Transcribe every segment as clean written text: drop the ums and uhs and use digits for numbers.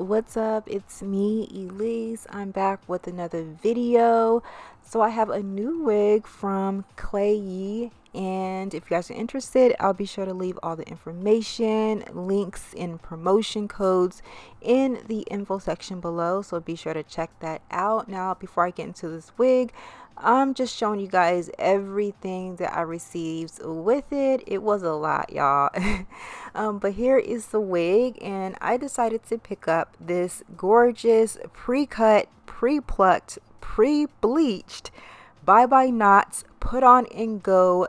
what's up? It's me, Elise. I'm back with another video. So I have a new wig from Klaiyi, and if you guys are interested, I'll be sure to leave all the information, links, and promotion codes in the info section below, so be sure to check that out. Now, before I get into this wig, I'm just showing you guys everything that I received with it. It was a lot, y'all. But here is the wig, and I decided to pick up this gorgeous pre-cut, pre-plucked, pre-bleached, bye-bye knots, put on and go,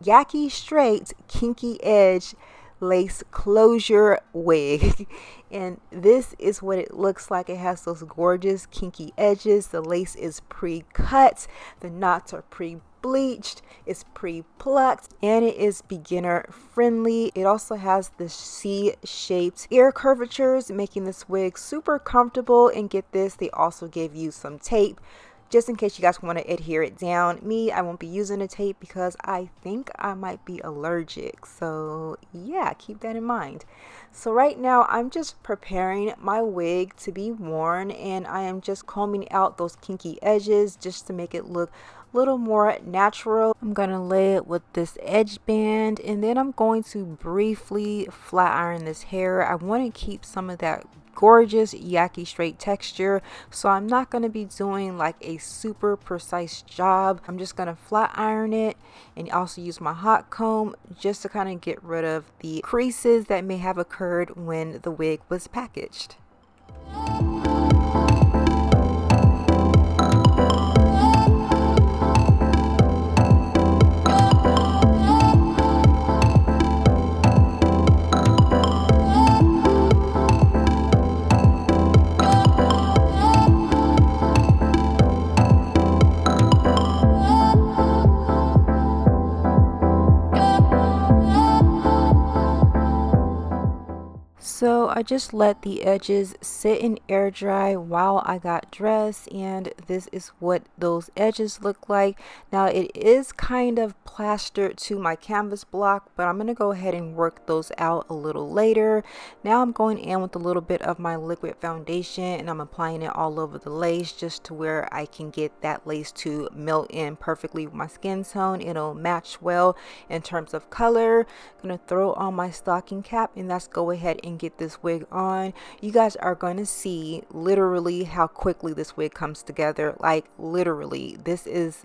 Yaki straight, kinky edge lace closure wig. And this is what it looks like. It has those gorgeous kinky edges. The lace is pre-cut, the knots are pre-bleached, it's pre-plucked, and it is beginner friendly. It also has the C-shaped ear curvatures, making this wig super comfortable. And get this, they also gave you some tape just in case you guys want to adhere it down. Me, I won't be using the tape because I think I might be allergic. So yeah, keep that in mind. So right now I'm just preparing my wig to be worn, and I am just combing out those kinky edges just to make it look a little more natural. I'm going to lay it with this edge band, and then I'm going to briefly flat iron this hair. I want to keep some of that gorgeous Yaki straight texture, so I'm not going to be doing like a super precise job. I'm just going to flat iron it and also use my hot comb just to kind of get rid of the creases that may have occurred when the wig was packaged. So I just let the edges sit and air dry while I got dressed, and this is what those edges look like. Now it is kind of plastered to my canvas block, but I'm going to go ahead and work those out a little later. Now I'm going in with a little bit of my liquid foundation, and I'm applying it all over the lace just to where I can get that lace to melt in perfectly with my skin tone. It'll match well in terms of color. I'm going to throw on my stocking cap, and let's go ahead and get this wig on. You guys are going to see literally how quickly this wig comes together. Like literally, this is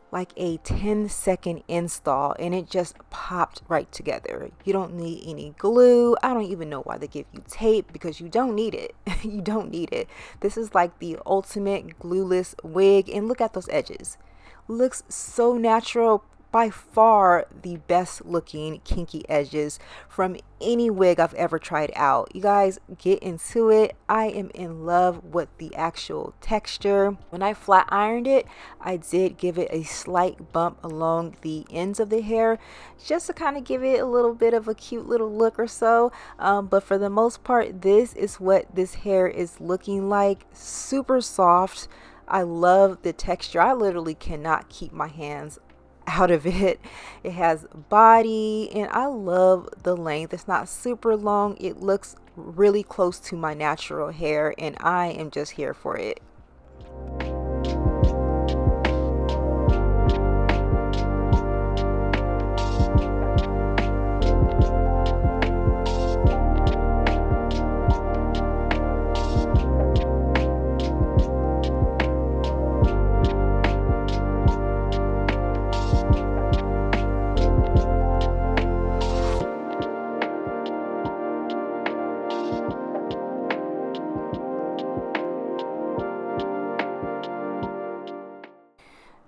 like a 10-second install, and it just popped right together. You don't need any glue. I don't even know why they give you tape, because you don't need it. You don't need it. This is like the ultimate glueless wig, and look at those edges. Looks so natural. By far the best looking kinky edges from any wig I've ever tried out. You guys, get into it. I am in love with the actual texture. When I flat ironed it, I did give it a slight bump along the ends of the hair just to kind of give it a little bit of a cute little look or so. But for the most part, this is what this hair is looking like. Super soft. I love the texture. I literally cannot keep my hands out of it. It has body, and I love the length. It's not super long. It looks really close to my natural hair, and I am just here for it.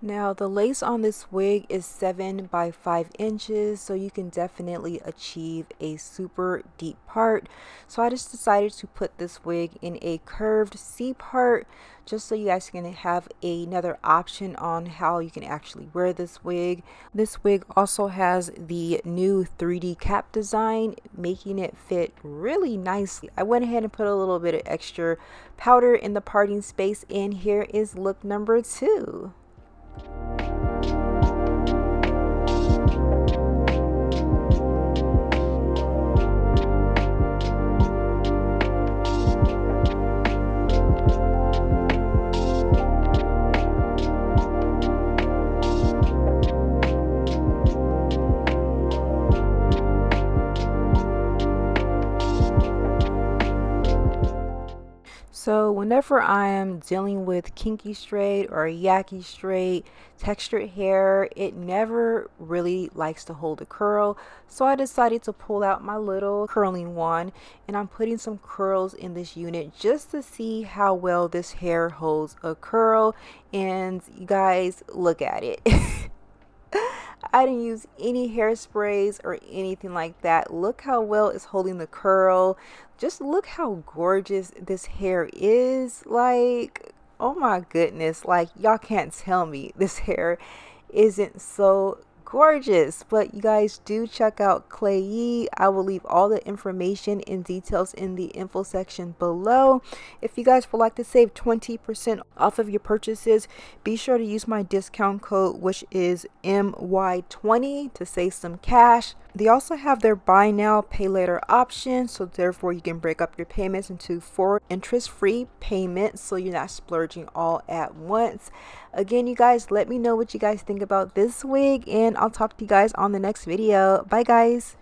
Now the lace on this wig is 7 by 5 inches, so you can definitely achieve a super deep part. So I just decided to put this wig in a curved C part, just so you guys can have another option on how you can actually wear this wig. This wig also has the new 3D cap design, making it fit really nicely. I went ahead and put a little bit of extra powder in the parting space, and here is look number 2. So whenever I am dealing with kinky straight or yaki straight textured hair, it never really likes to hold a curl. So I decided to pull out my little curling wand, and I'm putting some curls in this unit just to see how well this hair holds a curl. And you guys, look at it. I didn't use any hairsprays or anything like that. Look how well it's holding the curl. Just look how gorgeous this hair is. Like, oh my goodness, like y'all can't tell me this hair isn't so gorgeous. But you guys do check out Klaiyi. I will leave all the information and details in the info section below. If you guys would like to save 20% off of your purchases, be sure to use my discount code, which is MY20, to save some cash. They also have their buy now, pay later option, so therefore you can break up your payments into 4 interest-free payments so you're not splurging all at once. Again, you guys, let me know what you guys think about this wig, and I'll talk to you guys on the next video. Bye guys.